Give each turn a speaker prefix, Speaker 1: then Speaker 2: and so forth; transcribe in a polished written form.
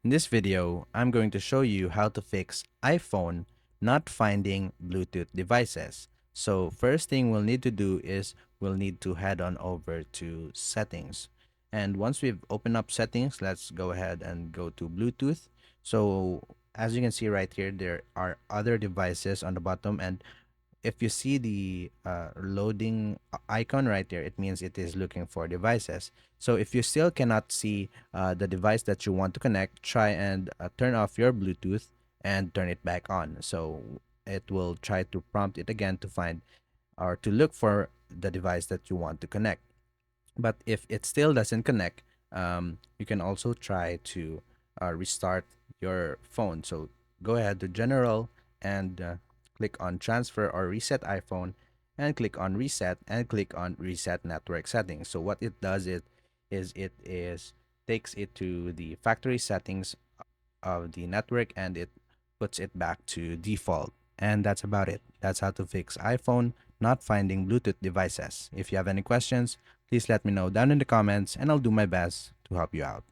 Speaker 1: In this video, I'm going to show you how to fix iPhone not finding Bluetooth devices. So first thing we'll need to do is we'll need to head on over to settings. And once we've opened up settings, let's go ahead and go to Bluetooth. So as you can see right here, there are other devices on the bottom, and if you see the loading icon right there, it means it is looking for devices. So if you still cannot see the device that you want to connect, try and turn off your Bluetooth and turn it back on. So it will try to prompt it again to find or to look for the device that you want to connect. But if it still doesn't connect, you can also try to restart your phone. So go ahead to General and click on Transfer or Reset iPhone, and click on Reset and click on Reset Network Settings. So what it does it is takes it to the factory settings of the network, and it puts it back to default. And that's about it. That's how to fix iPhone not finding Bluetooth devices. If you have any questions, please let me know down in the comments, and I'll do my best to help you out.